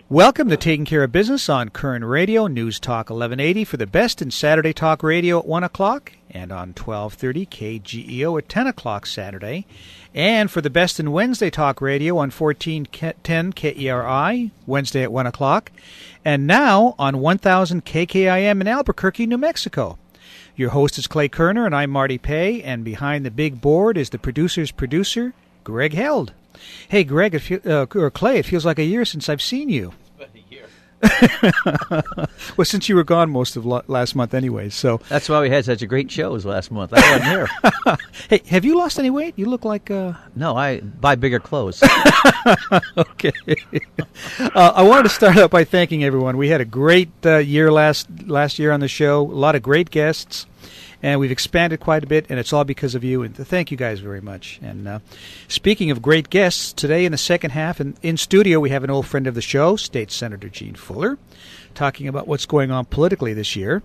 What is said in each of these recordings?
Welcome to Taking Care of Business on Koerner Radio, News Talk 1180 for the best in Saturday Talk Radio at 1 o'clock and on 1230 KGEO at 10 o'clock Saturday. And for the best in Wednesday Talk Radio on 1410 KERI, Wednesday at 1 o'clock. And now on 1000 KKIM in Albuquerque, New Mexico. Your host is Clay Koerner, and I'm Marty Pay, and behind the big board is the producer's producer, Greg Held. Hey, Greg, or Clay, it feels like a year since I've seen you. It's been a year. Well, since you were gone most of last month anyway, so... That's why we had such a great shows last month. I wasn't here. Hey, have you lost any weight? You look like... No, I buy bigger clothes. Okay. I wanted to start out by thanking everyone. We had a great year last year on the show, a lot of great guests. And we've expanded quite a bit, and it's all because of you. And thank you guys very much. And speaking of great guests, today in the second half, in studio, we have an old friend of the show, State Senator Gene Fuller, talking about what's going on politically this year.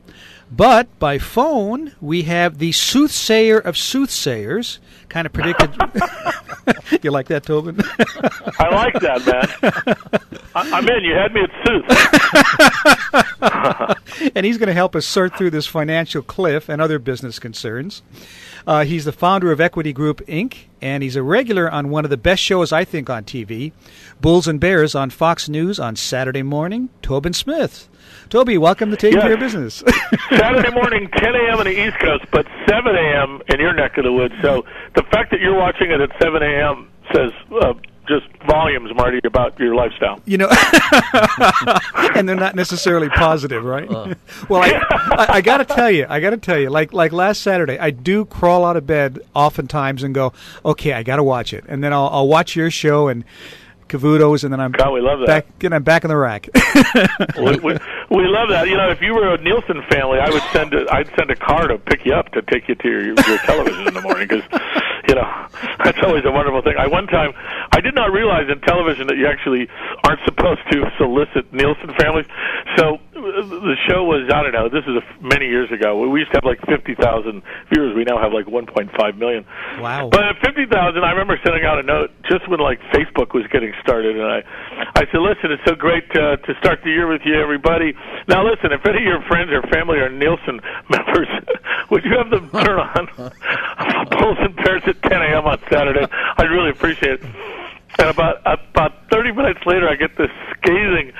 But by phone, we have the soothsayer of soothsayers, kind of predicted. You like that, Tobin? I like that, man. I'm in. You had me at sooth. And he's going to help us sort through this financial cliff and other business concerns. He's the founder of Equity Group, Inc., and he's a regular on one of the best shows, I think, on TV, Bulls and Bears on Fox News on Saturday morning, Tobin Smith. Toby, welcome to Taking Care of Business. Saturday morning, 10 a.m. on the East Coast, but 7 a.m. in your neck of the woods. So the fact that you're watching it at 7 a.m. says just volumes, Marty, about your lifestyle. You know, and they're not necessarily positive, right? Well, I got to tell you, like last Saturday, I do crawl out of bed oftentimes and go, okay, I got to watch it. And then I'll watch your show and Cavuto's, and then I'm God, we love that. back in the rack. we love that. You know, if you were a Nielsen family, I'd send a car to pick you up to take you to your television in the morning, because you know that's always a wonderful thing. One time I did not realize in television that you actually aren't supposed to solicit Nielsen families. So the show was, I don't know, this is many years ago. We used to have like 50,000 viewers. We now have like 1.5 million. Wow. But at 50,000, I remember sending out a note just when like Facebook was getting started, and I said, listen, it's so great to start the year with you, everybody. Now listen, if any of your friends or family are Nielsen members, would you have them turn on Bulls and Bears at 10 a.m. on Saturday? I'd really appreciate it. And about 30 minutes later, I get this scathing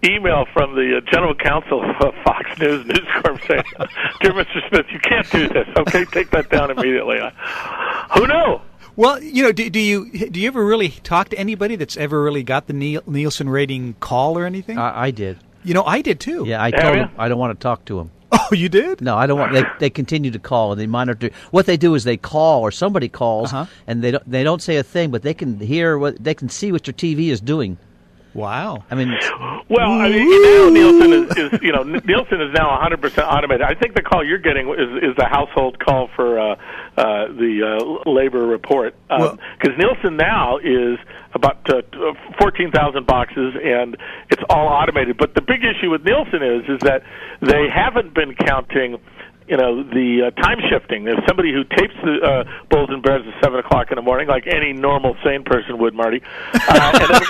email from the general counsel of Fox News Corp saying, "Dear Mr. Smith, you can't do this. Okay, take that down immediately." Who knew? Well, you know, do you ever really talk to anybody that's ever really got the Nielsen rating call or anything? I did. You know, I did too. Yeah, I told them I don't want to talk to them. Oh, you did? No, I don't want. They continue to call, and they monitor. What they do is they call, or somebody calls, and they don't say a thing, but they can hear they can see what your TV is doing. Wow. I mean, now Nielsen is Nielsen is now 100% automated. I think the call you're getting is the household call for the labor report, because Nielsen now is about 14,000 boxes, and it's all automated. But the big issue with Nielsen is that they haven't been counting, you know, the time shifting. There's somebody who tapes the Bulls and Bears at 7 o'clock in the morning, like any normal sane person would, Marty, and then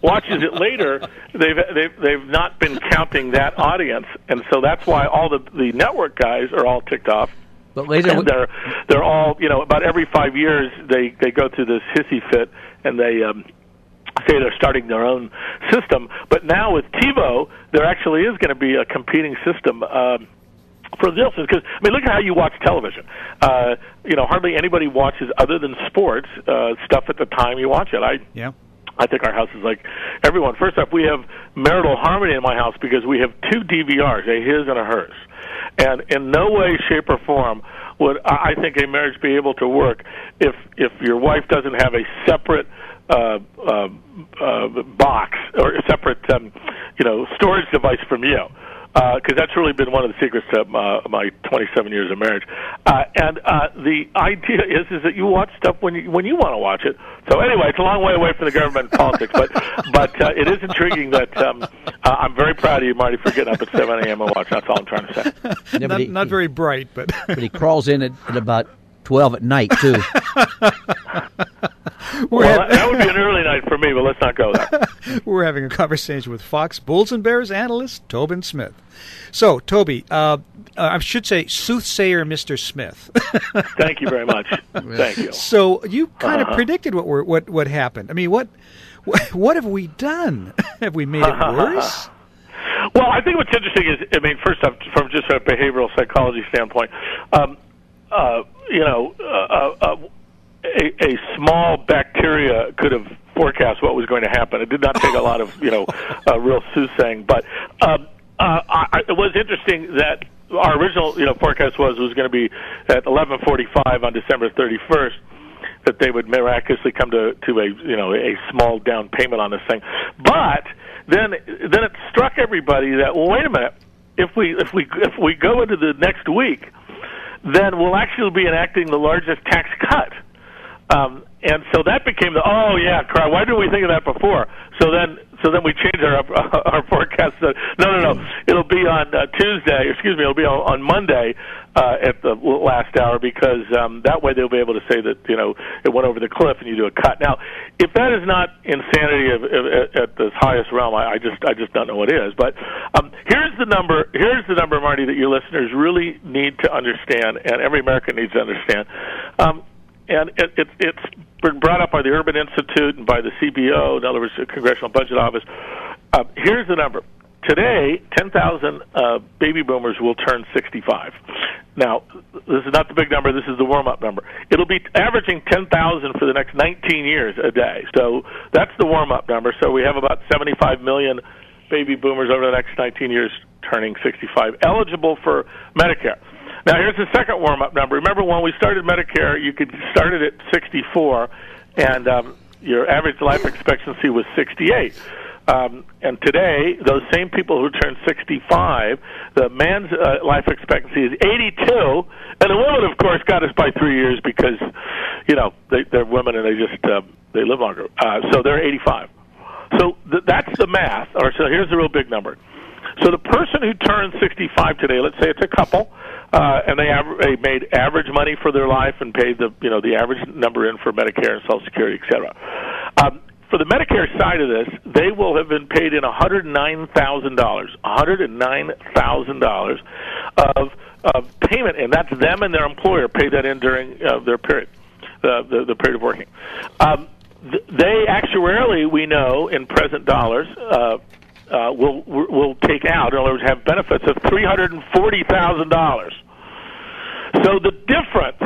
watches it later. They've not been counting that audience, and so that's why all the network guys are all ticked off. But later, and they're all, you know, about every 5 years they go through this hissy fit, and they say they're starting their own system. But now with TiVo, there actually is going to be a competing system for Nielsen, because I mean, look at how you watch television. You know, hardly anybody watches, other than sports, stuff at the time you watch it. I think our house is like everyone. First off, we have marital harmony in my house because we have two DVRs, a his and a hers. And in no way, shape, or form would I think a marriage be able to work if your wife doesn't have a separate box or a separate storage device from you. Because that's really been one of the secrets to my 27 years of marriage. And the idea is that you watch stuff when you want to watch it. So anyway, it's a long way away from the government and politics, but it is intriguing that I'm very proud of you, Marty, for getting up at 7 a.m. and watching. That's all I'm trying to say. Yeah, not very bright, but but he crawls in at about 12 at night too. That would be an early night for me, but let's not go there. We're having a conversation with Fox Bulls and Bears analyst Tobin Smith. So, Toby, I should say soothsayer Mr. Smith. Thank you very much. Thank you. So you kind of predicted what happened. I mean, what have we done? Have we made it worse? Well, I think what's interesting is, I mean, first off, from just a behavioral psychology standpoint, a small bacteria could have forecast what was going to happen. It did not take a lot of, real soothsaying. But it was interesting that our original, forecast was going to be at 11:45 on December 31st that they would miraculously come to a small down payment on this thing. But then it struck everybody that, well, wait a minute, if we go into the next week, then we'll actually be enacting the largest tax cut. And so that became why didn't we think of that before? So then we changed our forecast. No, it'll be on Tuesday. It'll be on Monday at the last hour, because that way they'll be able to say that it went over the cliff and you do a cut. Now, if that is not insanity at the highest realm, I just don't know what is. But here's the number. Here's the number, Marty, that your listeners really need to understand, and every American needs to understand. And it's been brought up by the Urban Institute and by the CBO, in other words, the Congressional Budget Office. Here's the number. Today, 10,000 baby boomers will turn 65. Now, this is not the big number. This is the warm-up number. It'll be averaging 10,000 for the next 19 years a day. So that's the warm-up number. So we have about 75 million baby boomers over the next 19 years turning 65, eligible for Medicare. Now, here's the second warm-up number. Remember, when we started Medicare, you could start it at 64, and your average life expectancy was 68. And today, those same people who turn 65, the man's life expectancy is 82, and the women, of course, got us by 3 years because, they're women and they live longer. So they're 85. So that's the math. So here's the real big number. So the person who turns 65 today, let's say it's a couple, and they made average money for their life and paid the average number in for Medicare and Social Security, et cetera. For the Medicare side of this, they will have been paid in $109,000 of payment, and that's them and their employer paid that in during their period, the period of working. They actuarially, we know, in present dollars, will take out, in other words, have benefits of $340,000. So the difference,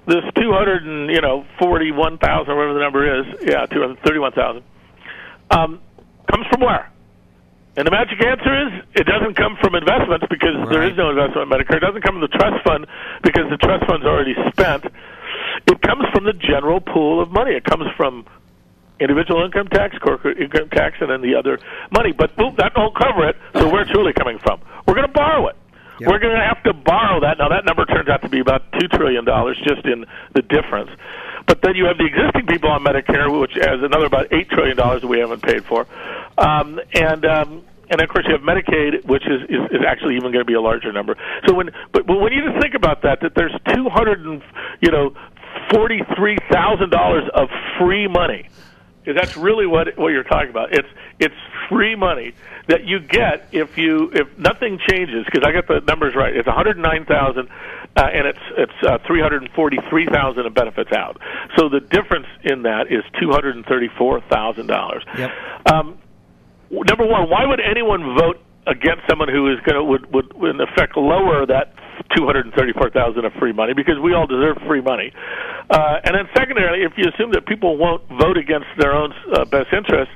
this 241,000, whatever the number is, 231,000, comes from where? And the magic answer is it doesn't come from investments, because there is no investment in Medicare. It doesn't come from the trust fund because the trust fund's already spent. It comes from the general pool of money. It comes from individual income tax, corporate income tax, and then the other money. But that won't cover it, so where's it really coming from? We're going to borrow it. Yep. We're going to have to borrow that. Now, that number turns out to be about $2 trillion just in the difference. But then you have the existing people on Medicare, which has another about $8 trillion that we haven't paid for. And of course, you have Medicaid, which is actually even going to be a larger number. So when you just think about that there's $243,000 of free money. That's really what you're talking about. It's free money that you get if nothing changes. Because I got the numbers right. It's 109,000, and it's 343,000 of benefits out. So the difference in that is $234,000. Yep. Number one, why would anyone vote against someone who is would in effect lower that $234,000 of free money? Because we all deserve free money. And then secondarily, if you assume that people won't vote against their own best interests,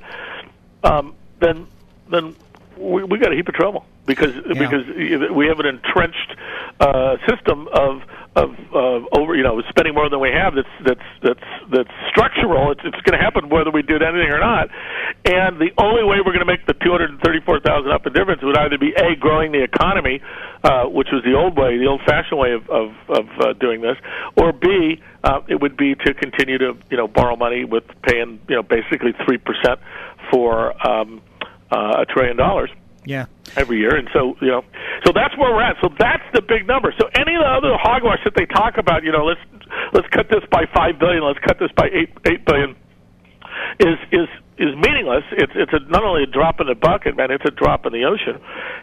then we got a heap of trouble because we have an entrenched system of over spending more than we have. That's structural. It's going to happen whether we do anything or not. And the only way we're going to make the $234,000 up in difference would either be A, growing the economy, which was the old way, the old-fashioned way of doing this, or B, it would be to continue to borrow money with paying basically 3% for $1 trillion. Yeah. Every year, and so that's where we're at. So that's the big number. So any of the other hogwash that they talk about, let's cut this by $5 billion, let's cut this by $8 billion. is meaningless. It's not only a drop in the bucket, man. It's a drop in the ocean,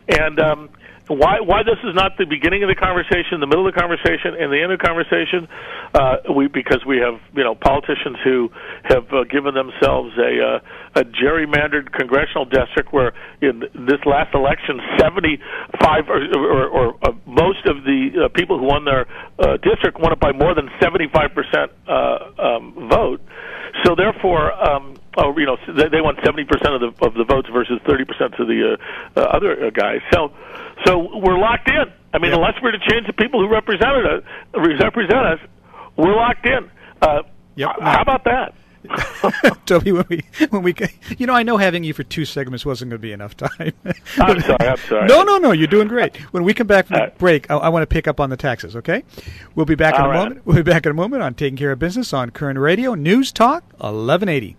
and. Why this is not the beginning of the conversation, the middle of the conversation, and the end of the conversation? Because we have politicians who have given themselves a gerrymandered congressional district where in this last election, 75 or most of the people who won their district won it by more than 75% vote. So therefore. They won 70% of the votes versus 30% of the other guys. So we're locked in. I mean, unless we're to change the people who represent us, we're locked in. How about that? Toby, when we I know having you for 2 segments wasn't going to be enough time. I'm sorry. No, you're doing great. When we come back from the break, I want to pick up on the taxes, okay? We'll be back in a moment. We'll be back in a moment on Taking Care of Business on Koerner Radio, News Talk 1180.